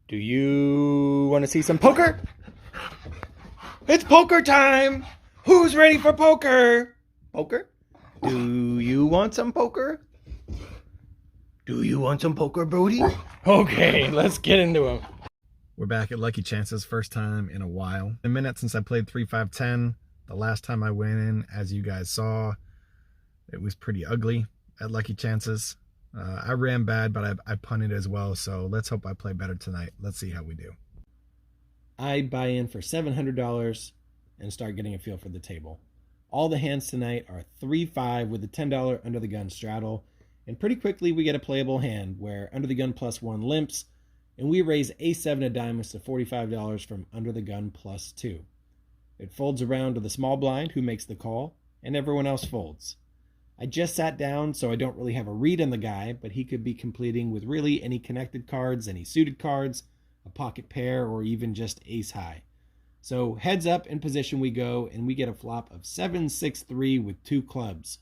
Do you want to see some poker? It's poker time! Who's ready for poker? Poker? Do you want some poker? Do you want some poker, Brody? Okay, let's get into them. We're back at Lucky Chances, first time in a while. A minute since I played 3-5-10. The last time I went in, as you guys saw, it was pretty ugly at Lucky Chances. I ran bad, but I punted as well, so let's hope I play better tonight. Let's see how we do. I'd buy in for $700 and start getting a feel for the table. All the hands tonight are 3-5 with a $10 under the gun straddle, and pretty quickly we get a playable hand where under the gun +1 limps, and we raise A7 of diamonds to $45 from under the gun +2. It folds around to the small blind who makes the call, and everyone else folds. I just sat down, so I don't really have a read on the guy, but he could be completing with really any connected cards, any suited cards, a pocket pair, or even just ace high. So heads up in position we go, and we get a flop of 7-6-3 with 2 clubs.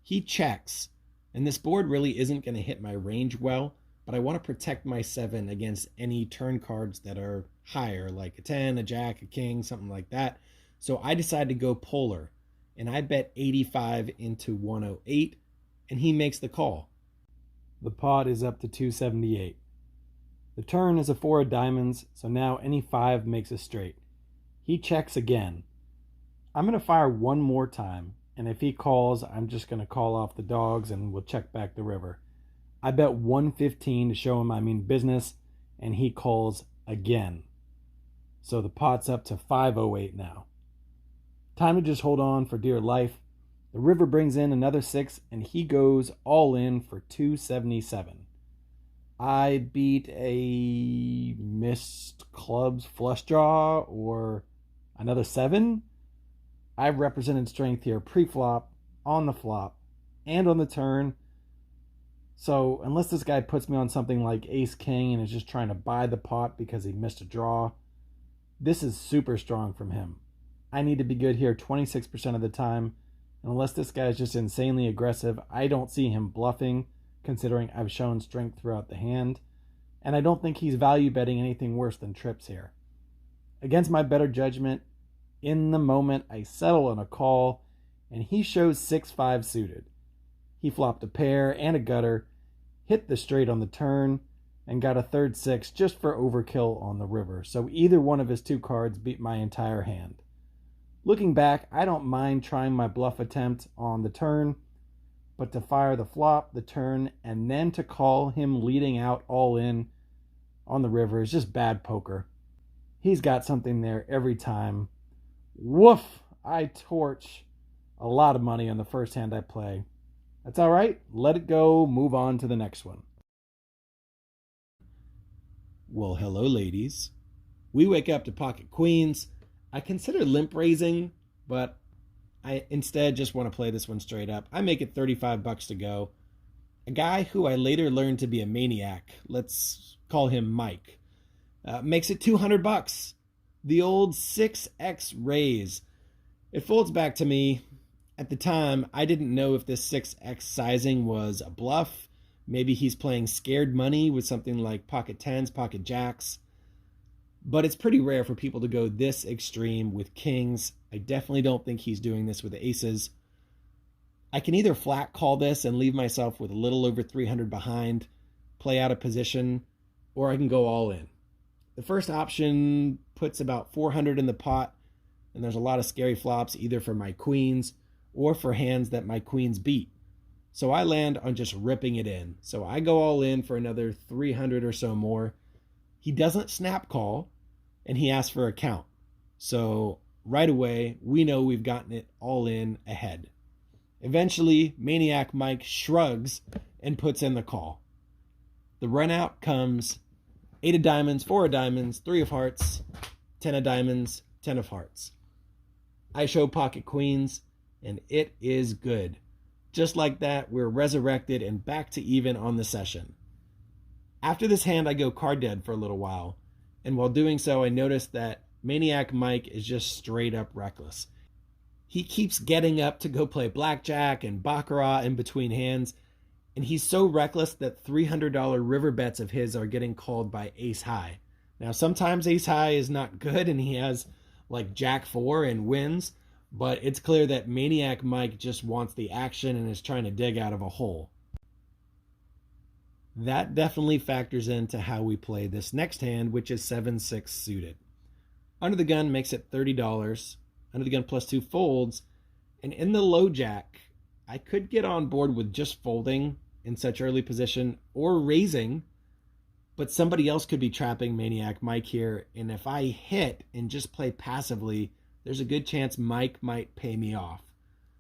He checks, and this board really isn't going to hit my range well, but I want to protect my 7 against any turn cards that are higher, like a 10, a jack, a king, something like that. So I decide to go polar, and I bet 85 into 108, and he makes the call. The pot is up to 278. The turn is a 4 of diamonds, so now any 5 makes a straight. He checks again. I'm going to fire one more time, and if he calls, I'm just going to call off the dogs and we'll check back the river. I bet 115 to show him I mean business, and he calls again. So the pot's up to 508 now. Time to just hold on for dear life. The river brings in another 6, and he goes all in for 277. I beat a missed clubs flush draw or another 7. I've represented strength here pre-flop, on the flop, and on the turn. So unless this guy puts me on something like ace-king and is just trying to buy the pot because he missed a draw, this is super strong from him. I need to be good here 26% of the time. And unless this guy is just insanely aggressive, I don't see him bluffing, considering I've shown strength throughout the hand. And I don't think he's value betting anything worse than trips here. Against my better judgment, in the moment, I settle on a call, and he shows 6-5 suited. He flopped a pair and a gutter, hit the straight on the turn, and got a third 6 just for overkill on the river. So either one of his 2 cards beat my entire hand. Looking back, I don't mind trying my bluff attempt on the turn, but to fire the flop, the turn, and then to call him leading out all in on the river is just bad poker. He's got something there every time. Woof! I torch a lot of money on the first hand I play. That's all right. Let it go. Move on to the next one. Well, hello, ladies. We wake up to pocket queens. I consider limp raising, but I instead just want to play this one straight up. I make it $35 to go. A guy who I later learned to be a maniac, let's call him Mike, makes it $200. The old 6x raise. It folds back to me. At the time, I didn't know if this 6x sizing was a bluff. Maybe he's playing scared money with something like pocket 10s, pocket jacks. But it's pretty rare for people to go this extreme with kings. I definitely don't think he's doing this with aces. I can either flat call this and leave myself with a little over 300 behind, play out of position, or I can go all in. The first option puts about 400 in the pot, and there's a lot of scary flops either for my queens or for hands that my queens beat. So I land on just ripping it in. So I go all in for another 300 or so more. He doesn't snap call, and he asks for a count. So right away, we know we've gotten it all in ahead. Eventually, Maniac Mike shrugs and puts in the call. The run out comes 8 of diamonds, 4 of diamonds, 3 of hearts, 10 of diamonds, 10 of hearts. I show pocket queens, and it is good. Just like that, we're resurrected and back to even on the session. After this hand, I go card dead for a little while. And while doing so, I noticed that Maniac Mike is just straight up reckless. He keeps getting up to go play blackjack and baccarat in between hands, And he's so reckless that $300 river bets of his are getting called by ace high. Now, sometimes ace high is not good and he has like jack 4 and wins, but it's clear that Maniac Mike just wants the action and is trying to dig out of a hole. That definitely factors into how we play this next hand, which is 7-6 suited. Under the gun makes it $30. Under the gun plus 2 folds. And in the low jack, I could get on board with just folding in such early position or raising, but somebody else could be trapping Maniac Mike here. And if I hit and just play passively, there's a good chance Mike might pay me off.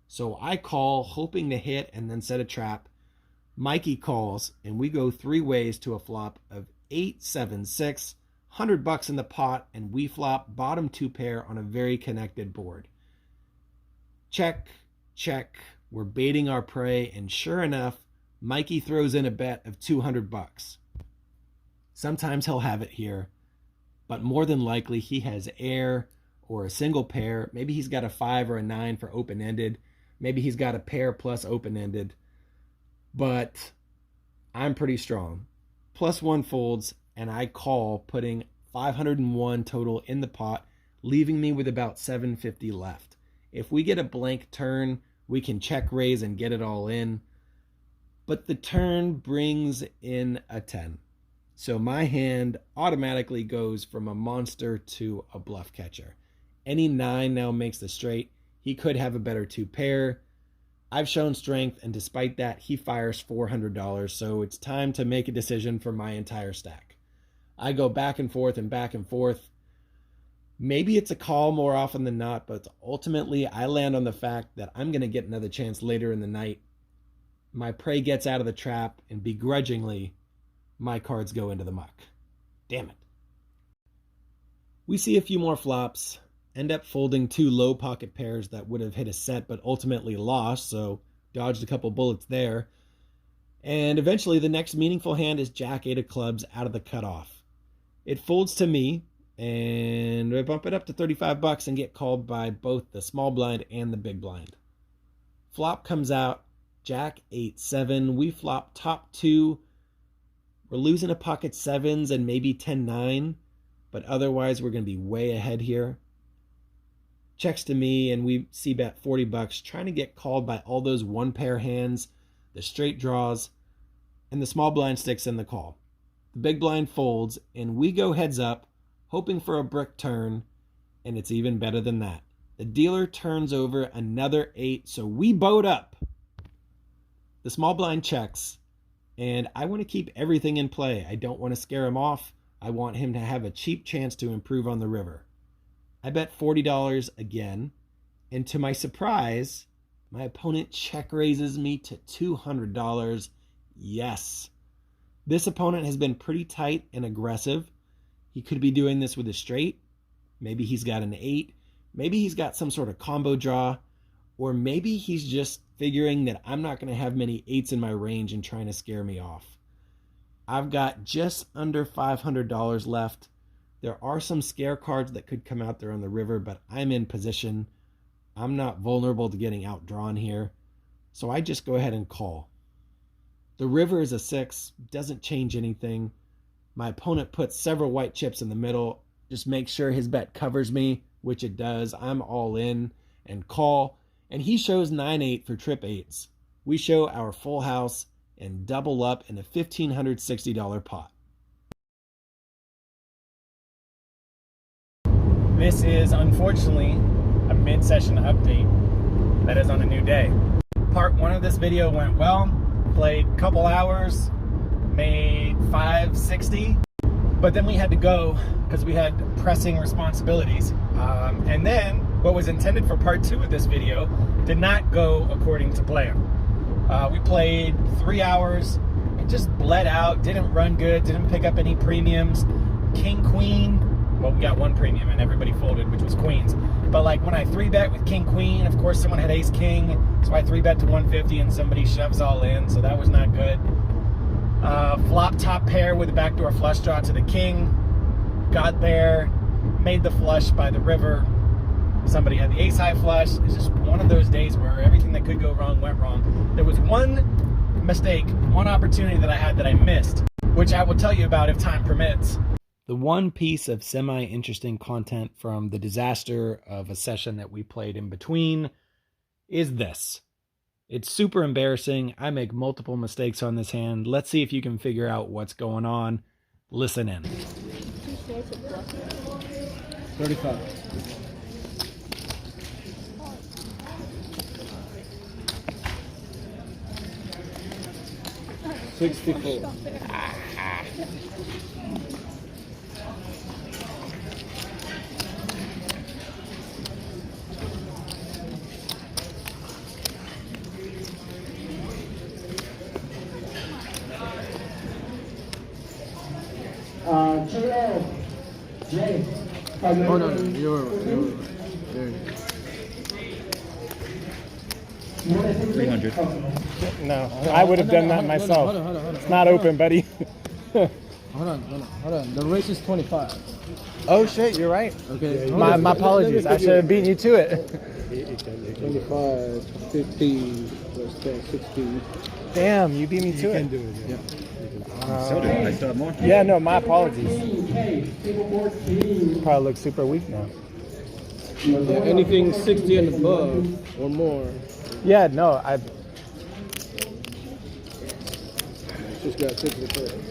So I call, hoping to hit and then set a trap. Mikey calls, and we go 3 ways to a flop of 8-7-6, $100 in the pot, and we flop bottom 2 pair on a very connected board. Check, check. We're baiting our prey, and sure enough, Mikey throws in a bet of $200. Sometimes he'll have it here, but more than likely he has air or a single pair. Maybe he's got a 5 or a 9 for open-ended. Maybe he's got a pair plus open-ended. But I'm pretty strong. Plus 1 folds, and I call, putting 501 total in the pot, leaving me with about 750 left. If we get a blank turn, we can check raise and get it all in. But the turn brings in a 10. So my hand automatically goes from a monster to a bluff catcher. Any 9 now makes the straight. He could have a better 2 pair. I've shown strength, and despite that, he fires $400, so it's time to make a decision for my entire stack. I go back and forth and back and forth. Maybe it's a call more often than not, but ultimately I land on the fact that I'm going to get another chance later in the night. My prey gets out of the trap, and begrudgingly, my cards go into the muck. Damn it. We see a few more flops. End up folding 2 low pocket pairs that would have hit a set but ultimately lost, so dodged a couple bullets there. And eventually the next meaningful hand is Jack 8 of clubs out of the cutoff. It folds to me, and I bump it up to $35 and get called by both the small blind and the big blind. Flop comes out, Jack 8-7. We flop top 2. We're losing a pocket 7s and maybe 10-9, but otherwise we're going to be way ahead here. Checks to me, and we see bet $40, trying to get called by all those 1 pair hands, the straight draws, and the small blind sticks in the call. The big blind folds, and we go heads up, hoping for a brick turn, and it's even better than that. The dealer turns over another 8, so we boat up. The small blind checks, and I want to keep everything in play. I don't want to scare him off. I want him to have a cheap chance to improve on the river. I bet $40 again, and to my surprise, my opponent check raises me to $200. Yes. This opponent has been pretty tight and aggressive. He could be doing this with a straight. Maybe he's got an 8. Maybe he's got some sort of combo draw, or maybe he's just figuring that I'm not going to have many 8s in my range and trying to scare me off. I've got just under $500 left. There are some scare cards that could come out there on the river, but I'm in position. I'm not vulnerable to getting outdrawn here, so I just go ahead and call. The river is a 6, doesn't change anything. My opponent puts several white chips in the middle, just make sure his bet covers me, which it does. I'm all in and call, and he shows 9-8 for trip 8s. We show our full house and double up in a $1,560 pot. This is unfortunately a mid-session update that is on a new day. Part 1 of this video went well, played a couple hours, made $560, but then we had to go because we had pressing responsibilities. And then what was intended for part 2 of this video did not go according to plan. We played 3 hours, it just bled out, didn't run good, didn't pick up any premiums. King, queen, well, we got 1 premium and everybody folded, which was queens. But like when I 3-bet with king, queen, of course someone had ace, king, so I 3-bet to 150 and somebody shoves all in, so that was not good. Flop top pair with a backdoor flush draw to the king. Got there, made the flush by the river. Somebody had the ace high flush. It's just one of those days where everything that could go wrong went wrong. There was one mistake, one opportunity that I had that I missed, which I will tell you about if time permits. The one piece of semi-interesting content from the disaster of a session that we played in between is this. It's super embarrassing. I make multiple mistakes on this hand. Let's see if you can figure out what's going on. Listen in. 35. $64. Jay. Oh no, you're 300. No, I would have done that myself. Hold on. It's not open, buddy. Hold on. The race is 25. Oh shit, you're right. Okay. My apologies. I should have beaten you to it. 25, 15, plus 10, 16. Damn, you beat me to it. Do it. Yeah. So did I still have more? Yeah, no, my apologies. Probably look super weak now. Yeah, anything 60 and above or more, Yeah, no, I. just got 60%.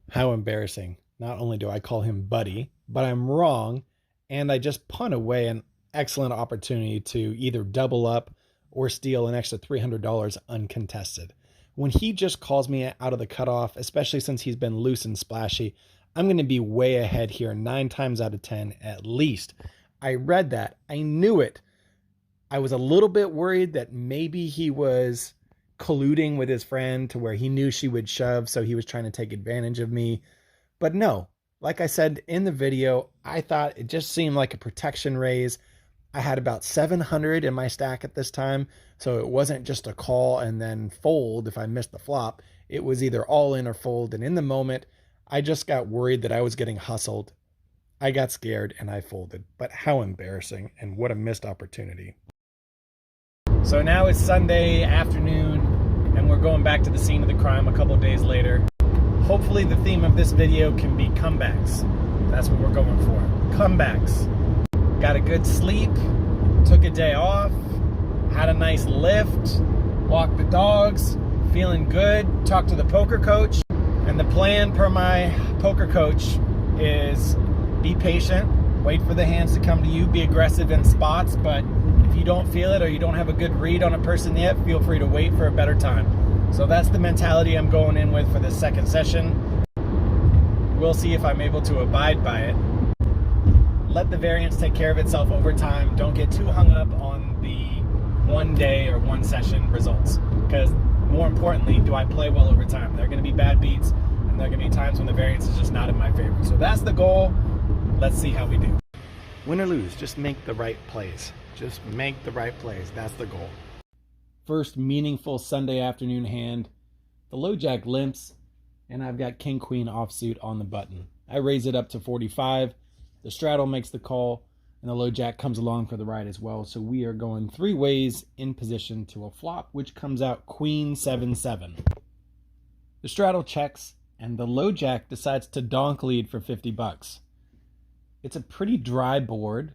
How embarrassing. Not only do I call him buddy, but I'm wrong, and I just punt away an excellent opportunity to either double up or steal an extra $300 uncontested. When he just calls me out of the cutoff, especially since he's been loose and splashy, I'm going to be way ahead here 9 times out of 10 at least. I read that. I knew it. I was a little bit worried that maybe he was colluding with his friend to where he knew she would shove, so he was trying to take advantage of me. But no, like I said in the video, I thought it just seemed like a protection raise. I had about 700 in my stack at this time, so it wasn't just a call and then fold if I missed the flop. It was either all in or fold, and in the moment, I just got worried that I was getting hustled. I got scared and I folded, but how embarrassing and what a missed opportunity. So now it's Sunday afternoon and we're going back to the scene of the crime a couple days later. Hopefully the theme of this video can be comebacks. That's what we're going for. Comebacks. Got a good sleep, took a day off, had a nice lift, walked the dogs, feeling good, talked to the poker coach. And the plan per my poker coach is be patient, wait for the hands to come to you, be aggressive in spots, but if you don't feel it or you don't have a good read on a person yet, feel free to wait for a better time. So that's the mentality I'm going in with for this second session. We'll see if I'm able to abide by it. Let the variance take care of itself over time. Don't get too hung up on the one day or one session results, because more importantly, do I play well over time? There are going to be bad beats, and there are going to be times when the variance is just not in my favor. So that's the goal. Let's see how we do. Win or lose, just make the right plays. Just make the right plays. That's the goal. First meaningful Sunday afternoon hand. The low jack limps, and I've got king queen offsuit on the button. I raise it up to 45. The straddle makes the call, and the low jack comes along for the ride as well. So we are going 3 ways in position to a flop, which comes out queen 7-7. The straddle checks, and the low jack decides to donk lead for 50 bucks. It's a pretty dry board,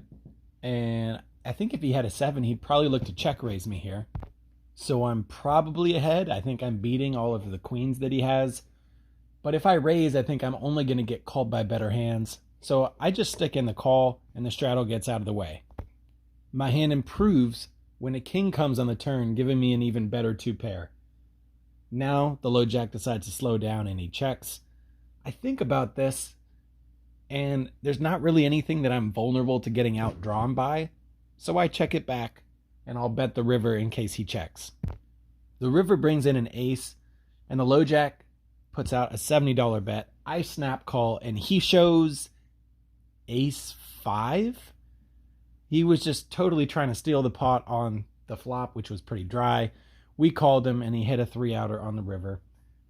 and I think if he had a 7, he'd probably look to check raise me here. So I'm probably ahead. I think I'm beating all of the queens that he has. But if I raise, I think I'm only going to get called by better hands. So I just stick in the call, and the straddle gets out of the way. My hand improves when a king comes on the turn, giving me an even better 2-pair. Now the low jack decides to slow down, and he checks. I think about this, and there's not really anything that I'm vulnerable to getting outdrawn by. So I check it back, and I'll bet the river in case he checks. The river brings in an ace, and the low jack puts out a $70 bet. I snap call, and he shows ace 5. He was just totally trying to steal the pot on the flop, which was pretty dry. We called him, and he hit a 3-outer on the river.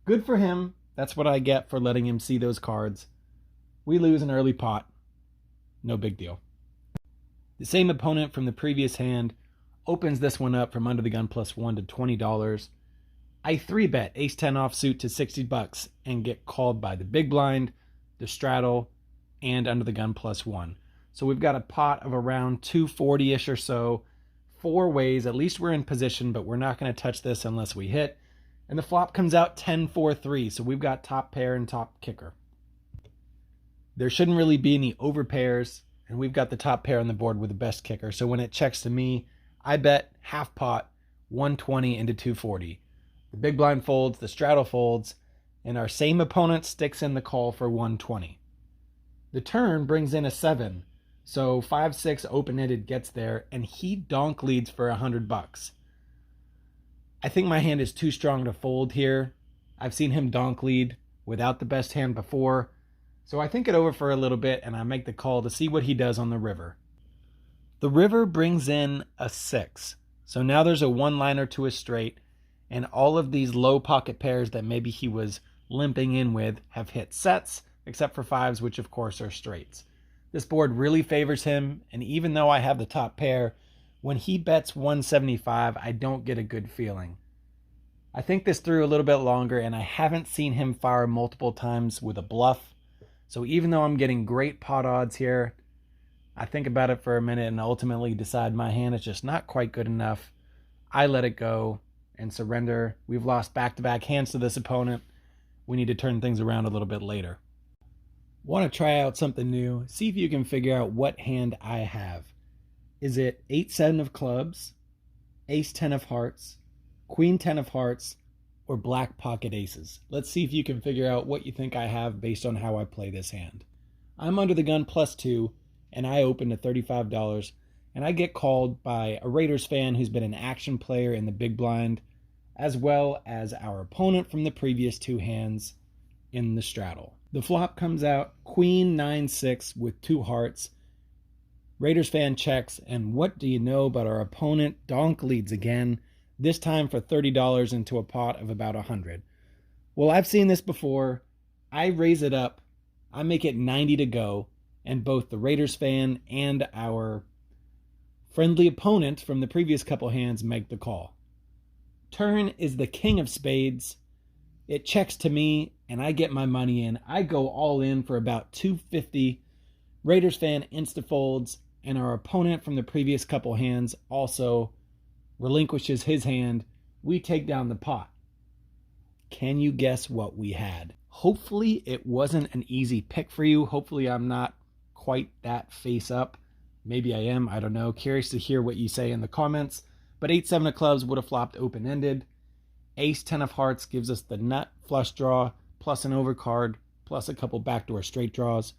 Good for him. That's what I get for letting him see those cards. We lose an early pot. No big deal. The same opponent from the previous hand opens this one up from under the gun +1 to $20. I 3-bet ace-10 offsuit to $60 and get called by the big blind, the straddle, and under the gun +1. So we've got a pot of around 240-ish or so, 4 ways. At least we're in position, but we're not going to touch this unless we hit. And the flop comes out 10-4-3, so we've got top pair and top kicker. There shouldn't really be any over pairs, and we've got the top pair on the board with the best kicker. So when it checks to me, I bet half pot, 120 into 240. The big blind folds, the straddle folds, and our same opponent sticks in the call for 120. The turn brings in a 7, so 5-6 open-ended gets there, and he donk leads for $100. I think my hand is too strong to fold here. I've seen him donk lead without the best hand before, so I think it over for a little bit, and I make the call to see what he does on the river. The river brings in a 6, so now there's a one-liner to a straight, and all of these low pocket pairs that maybe he was limping in with have hit sets, except for 5s, which of course are straights. This board really favors him, and even though I have the top pair, when he bets 175, I don't get a good feeling. I think this through a little bit longer, and I haven't seen him fire multiple times with a bluff. So even though I'm getting great pot odds here, I think about it for a minute and ultimately decide my hand is just not quite good enough. I let it go and surrender. We've lost back-to-back hands to this opponent. We need to turn things around a little bit later. Want to try out something new? See if you can figure out what hand I have. Is it 8-7 of clubs, ace-10 of hearts, queen-10 of hearts, or black pocket aces? Let's see if you can figure out what you think I have based on how I play this hand. I'm under the gun +2, and I open to $35, and I get called by a Raiders fan who's been an action player in the big blind, as well as our opponent from the previous 2 hands in the straddle. The flop comes out queen 9-6 with 2 hearts. Raiders fan checks, and what do you know about our opponent? Donk leads again, this time for $30 into a pot of about 100. Well, I've seen this before. I raise it up. I make it 90 to go, and both the Raiders fan and our friendly opponent from the previous couple hands make the call. Turn is the king of spades. It checks to me, and I get my money in. I go all in for about 250. Raiders fan insta-folds, and our opponent from the previous couple hands also relinquishes his hand. We take down the pot. Can you guess what we had? Hopefully it wasn't an easy pick for you. Hopefully I'm not quite that face up. Maybe I am, I don't know. Curious to hear what you say in the comments. But 8-7 of clubs would have flopped open-ended. Ace-10 of hearts gives us the nut flush draw, plus an overcard, plus a couple backdoor straight draws.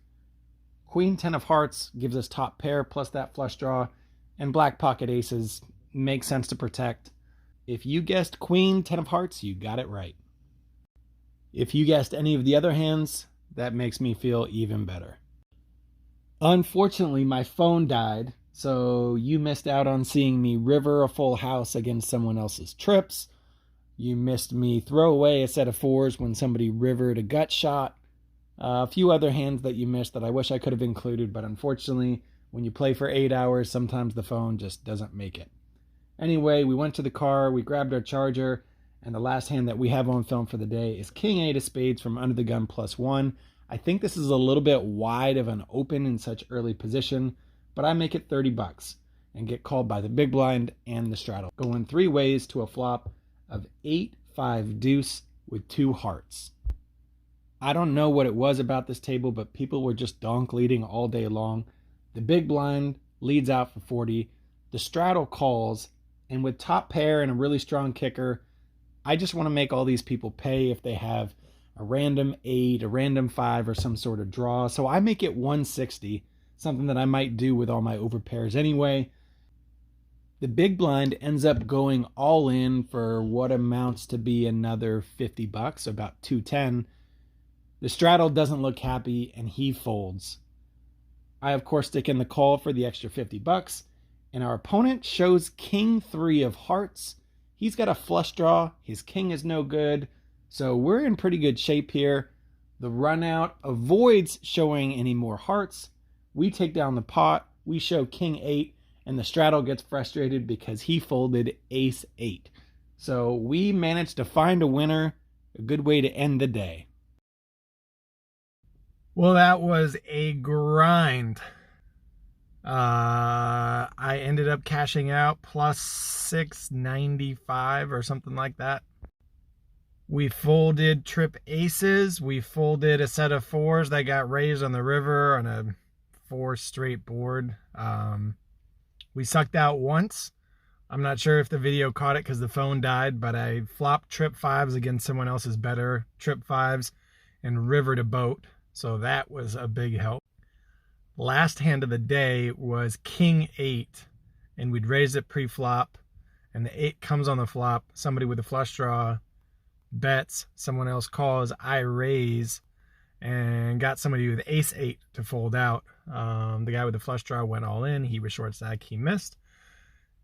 Queen-10 of hearts gives us top pair, plus that flush draw. And black pocket aces make sense to protect. If you guessed Queen-10 of hearts, you got it right. If you guessed any of the other hands, that makes me feel even better. Unfortunately, my phone died, so you missed out on seeing me river a full house against someone else's trips. You missed me throw away a set of 4s when somebody rivered a gut shot. A few other hands that you missed that I wish I could have included, but unfortunately, when you play for 8 hours, sometimes the phone just doesn't make it. Anyway, we went to the car, we grabbed our charger, and the last hand that we have on film for the day is King 8 of spades from under the gun +1. I think this is a little bit wide of an open in such early position, but I make it $30 and get called by the big blind and the straddle. Going 3 ways to a flop of 8-5 deuce with 2 hearts. I don't know what it was about this table, but people were just donk leading all day long. The big blind leads out for 40. The straddle calls, and with top pair and a really strong kicker, I just want to make all these people pay if they have a random 8, a random 5, or some sort of draw. So I make it 160, something that I might do with all my overpairs anyway. The big blind ends up going all in for what amounts to be another $50, about 210. The straddle doesn't look happy, and he folds. I, of course, stick in the call for the extra $50, And our opponent shows king 3 of hearts. He's got a flush draw. His king is no good. So we're in pretty good shape here. The run out avoids showing any more hearts. We take down the pot. We show king 8, and the straddle gets frustrated because he folded ace 8. So we managed to find a winner, a good way to end the day. Well, that was a grind. I ended up cashing out plus 695 or something like that. We folded trip aces. We folded a set of 4s that got raised on the river on a 4 straight board. We sucked out once. I'm not sure if the video caught it because the phone died, but I flopped trip 5s against someone else's better trip 5s and river to boat. So that was a big help. Last hand of the day was king 8, and we'd raised it pre-flop, and the 8 comes on the flop. Somebody with a flush draw bets, someone else calls, I raise, and got somebody with ace 8 to fold out. The guy with the flush draw went all in. He was short stack, he missed,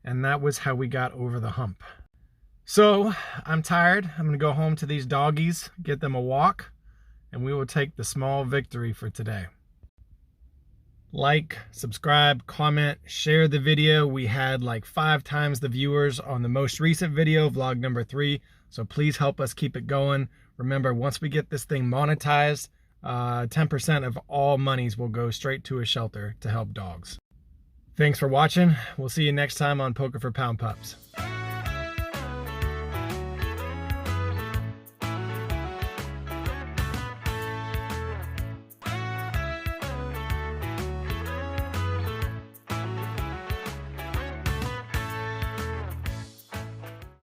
and that was how we got over the hump. So I'm tired. I'm gonna go home to these doggies, get them a walk, and we will take the small victory for today. Like, subscribe, comment, share the video. We had like 5 times the viewers on the most recent video, vlog number 3. So please help us keep it going. Remember, once we get this thing monetized, 10% of all monies will go straight to a shelter to help dogs. Thanks for watching. We'll see you next time on Poker for Pound Pups.